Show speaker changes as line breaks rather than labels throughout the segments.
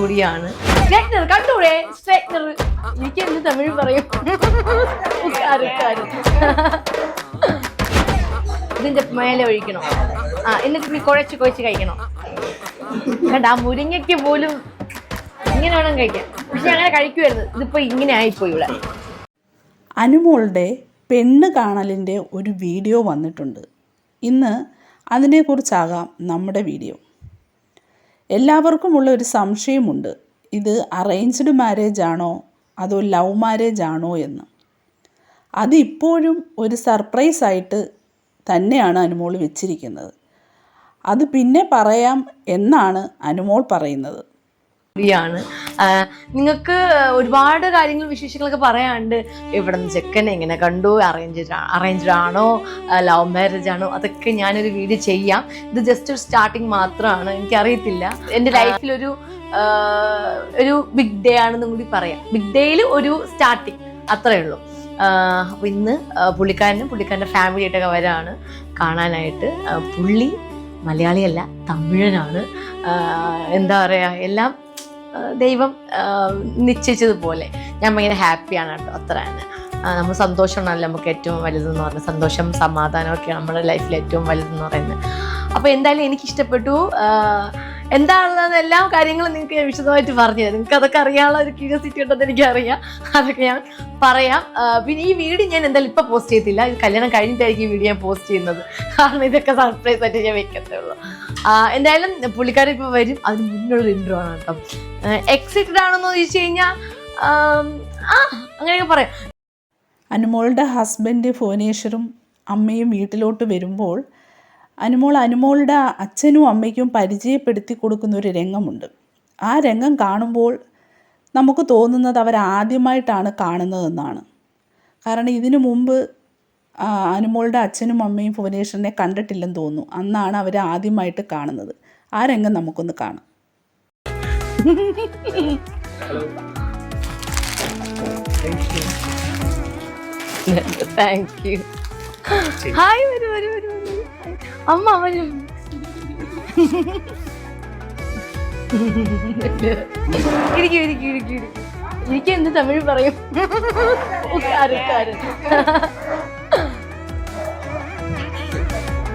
കൂടിയാണ്. Straightener കണ്ടൂടെ? Straightener എനിക്ക് എന്ത് തമിഴ് പറയും? ഇതിന്റെ മേലെ ഒഴിക്കണം. എന്നിട്ട് നീ കുഴച്ച് കഴിക്കണം. കണ്ട ആ മുരിങ്ങയ്ക്ക് പോലും ഇങ്ങനെ വേണം കഴിക്കാൻ. പക്ഷെ അങ്ങനെ കഴിക്കുമായിരുന്നു. ഇതിപ്പോ ഇങ്ങനെ ആയിപ്പോയി. ഇവിടെ
അനുമോളുടെ പെണ്ണ് കാണലിൻ്റെ ഒരു വീഡിയോ വന്നിട്ടുണ്ട്. ഇന്ന് അതിനെക്കുറിച്ചാകാം നമ്മുടെ വീഡിയോ. എല്ലാവർക്കുമുള്ള ഒരു സംശയമുണ്ട്, ഇത് അറേഞ്ച്ഡ് മാരേജ് ആണോ അതോ ലവ് മാരേജ് ആണോ എന്ന്. അതിപ്പോഴും ഒരു സർപ്രൈസായിട്ട് തന്നെയാണ് അനുമോൾ വെച്ചിരിക്കുന്നത്. അത് പിന്നെ പറയാം എന്നാണ് അനുമോൾ പറയുന്നത്.
നിങ്ങൾക്ക് ഒരുപാട് കാര്യങ്ങൾ വിശേഷങ്ങളൊക്കെ പറയാണ്ട്, ഇവിടെ നിന്ന് ചെക്കനെ എങ്ങനെ കണ്ടു, അറേഞ്ച്ഡ് ആണോ ലവ് മാരേജ് ആണോ, അതൊക്കെ ഞാനൊരു വീഡിയോ ചെയ്യാം. ഇത് ജസ്റ്റ് ഒരു സ്റ്റാർട്ടിങ് മാത്രമാണ്. എനിക്കറിയത്തില്ല, എൻ്റെ ലൈഫിലൊരു ബിഗ് ഡേ ആണെന്നും കൂടി പറയാം. ബിഗ് ഡേയിൽ ഒരു സ്റ്റാർട്ടിങ് അത്രയേ ഉള്ളൂ. അപ്പോൾ ഇന്ന് പുള്ളിക്കാരൻ്റെ ഫാമിലി ആയിട്ടൊക്കെ വരാണ് കാണാനായിട്ട്. പുള്ളി മലയാളിയല്ല, തമിഴനാണ്. എന്താ പറയുക, എല്ലാം ദൈവം നിശ്ചയിച്ചതുപോലെ. ഞാൻ ഭയങ്കര ഹാപ്പിയാണ് കേട്ടോ. അത്ര തന്നെ. നമ്മൾ സന്തോഷമാണല്ലോ നമുക്ക് ഏറ്റവും വലുതെന്ന് പറയുന്നത്. സന്തോഷം സമാധാനമൊക്കെയാണ് നമ്മുടെ ലൈഫിൽ ഏറ്റവും വലുതെന്ന് പറയുന്നത്. അപ്പോൾ എന്തായാലും എനിക്കിഷ്ടപ്പെട്ടു. എന്താണെന്ന് എല്ലാ കാര്യങ്ങളും നിങ്ങൾക്ക് ഞാൻ വിശദമായിട്ട് പറഞ്ഞു തരാം. നിങ്ങൾക്ക് അതൊക്കെ അറിയാനുള്ള ഒരു ക്യൂരിയോസിറ്റി ഉണ്ടെന്ന് എനിക്കറിയാം. അതൊക്കെ ഞാൻ പറയാം. പിന്നെ ഈ വീഡിയോ ഞാൻ എന്തായാലും ഇപ്പം പോസ്റ്റ് ചെയ്തില്ല. ഇത് കല്യാണം കഴിഞ്ഞിട്ടായിരിക്കും ഈ വീഡിയോ ഞാൻ പോസ്റ്റ് ചെയ്യുന്നത്. കാരണം ഇതൊക്കെ സർപ്രൈസ് ആയിട്ട് ഞാൻ വെക്കത്തേ ഉള്ളൂ. എന്തായാലും പുള്ളിക്കാരൻ ഇപ്പോൾ വരും. അതിന് മുന്നുള്ളൊരു ഇൻട്രോ ആണ് കേട്ടോ. എക്സൈറ്റഡ് ആണെന്ന് ചോദിച്ചു കഴിഞ്ഞാൽ അങ്ങനെയൊക്കെ പറയാം.
അനുമോളുടെ ഹസ്ബൻഡ് ഭുവനേശ്വറും അമ്മയും വീട്ടിലോട്ട് വരുമ്പോൾ അനുമോളുടെ അച്ഛനും അമ്മയ്ക്കും പരിചയപ്പെടുത്തി കൊടുക്കുന്ന ഒരു രംഗമുണ്ട്. ആ രംഗം കാണുമ്പോൾ നമുക്ക് തോന്നുന്നത് അവരാദ്യമായിട്ടാണ് കാണുന്നതെന്നാണ്. കാരണം ഇതിനു മുമ്പ് അനുമോളുടെ അച്ഛനും അമ്മയും ഭുവനേശ്വറിനെ കണ്ടിട്ടില്ലെന്ന് തോന്നുന്നു. അന്നാണ് അവർ ആദ്യമായിട്ട് കാണുന്നത്. ആ രംഗം നമുക്കൊന്ന് കാണാം.
Thank you. ഹായ്, വരൂ. അമ്മ വരൂ. ഇരിക്കും. എനിക്ക് എന്ത് തമിഴ് പറയും?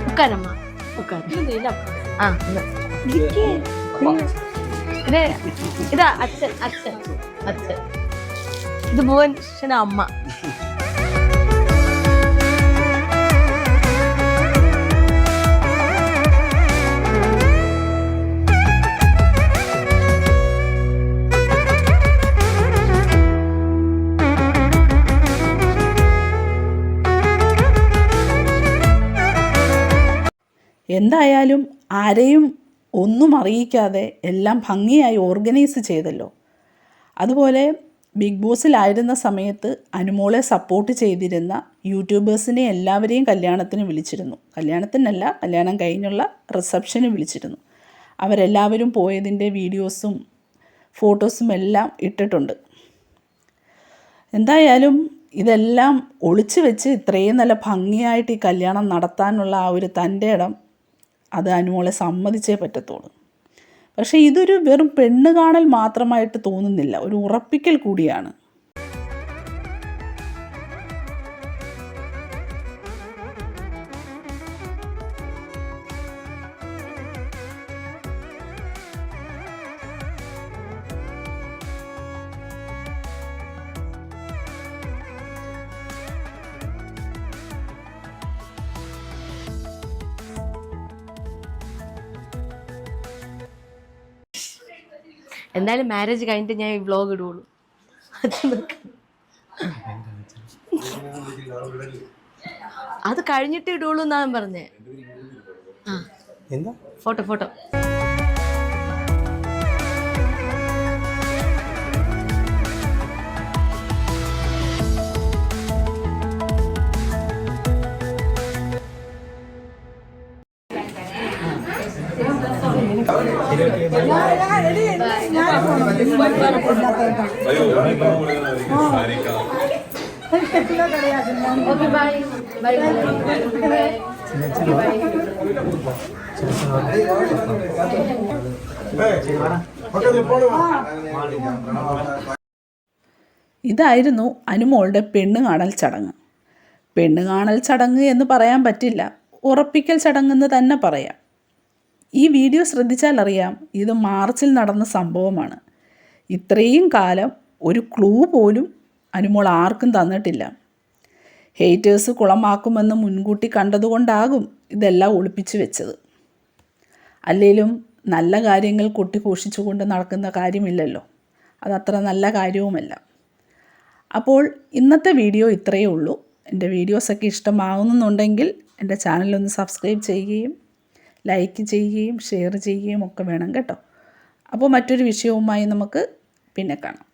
ഉക്കാരമ്മ. ഇതാ അച്ഛൻ. ഇത് ഭുവനേശ്വരന്റെ അമ്മ.
എന്തായാലും ആരെയും ഒന്നും അറിയിക്കാതെ എല്ലാം ഭംഗിയായി ഓർഗനൈസ് ചെയ്തല്ലോ. അതുപോലെ ബിഗ് ബോസിലായിരുന്ന സമയത്ത് അനുമോളെ സപ്പോർട്ട് ചെയ്തിരുന്ന യൂട്യൂബേഴ്സിനെ എല്ലാവരെയും കല്യാണത്തിന് വിളിച്ചിരുന്നു. കല്യാണത്തിനല്ല, കല്യാണം കഴിഞ്ഞുള്ള റിസപ്ഷന് വിളിച്ചിരുന്നു. അവരെല്ലാവരും പോയതിൻ്റെ വീഡിയോസും ഫോട്ടോസും എല്ലാം ഇട്ടിട്ടുണ്ട്. എന്തായാലും ഇതെല്ലാം ഒളിച്ചു വെച്ച് ഇത്രയും നല്ല ഭംഗിയായിട്ട് ഈ കല്യാണം നടത്താനുള്ള ആ ഒരു തൻ്റെ ഇടം അത് അനുമോളെ സമ്മതിച്ചേ പറ്റത്തുള്ളൂ. പക്ഷേ ഇതൊരു വെറും പെണ്ണ് കാണൽ മാത്രമായിട്ട് തോന്നുന്നില്ല, ഒരു ഉറപ്പിക്കൽ കൂടിയാണ്.
എന്തായാലും മാരേജ് കഴിഞ്ഞിട്ട് ഞാൻ ഈ വ്ലോഗ് ഇടുള്ളൂ. അത് കഴിഞ്ഞിട്ട് ഇടുള്ളൂ എന്നാ ഞാൻ പറഞ്ഞേ. Photo Okay, bye. Bye.
ഇതായിരുന്നു അനുമോളുടെ പെണ്ണ് കാണൽ ചടങ്ങ്. പെണ്ണ് കാണൽ ചടങ്ങ് എന്ന് പറയാൻ പറ്റില്ല, ഉറപ്പിക്കൽ ചടങ്ങെന്ന് തന്നെ പറയാം. ഈ വീഡിയോ ശ്രദ്ധിച്ചാൽ അറിയാം ഇത് മാർച്ചിൽ നടന്ന സംഭവമാണ്. ഇത്രയും കാലം ഒരു ക്ലൂ പോലും അനുമോൾ ആർക്കും തന്നിട്ടില്ല. ഹേറ്റേഴ്സ് കുളമാക്കുമെന്ന് മുൻകൂട്ടി കണ്ടതുകൊണ്ടാകും ഇതെല്ലാം ഒളിപ്പിച്ചു വെച്ചത്. അല്ലെങ്കിലും നല്ല കാര്യങ്ങൾ കൊട്ടിഘോഷിച്ചുകൊണ്ട് നടക്കുന്ന കാര്യമില്ലല്ലോ, അതത്ര നല്ല കാര്യവുമല്ല. അപ്പോൾ ഇന്നത്തെ വീഡിയോ ഇത്രയേ ഉള്ളൂ. എൻ്റെ വീഡിയോസൊക്കെ ഇഷ്ടമാകുന്നുണ്ടെങ്കിൽ എൻ്റെ ചാനലൊന്ന് സബ്സ്ക്രൈബ് ചെയ്യുകയും ലൈക്ക് ചെയ്യുകയും ഷെയർ ചെയ്യുകയും ഒക്കെ വേണം കേട്ടോ. അപ്പോൾ മറ്റൊരു വിഷയവുമായി നമുക്ക് പിന്നെ കാണാം.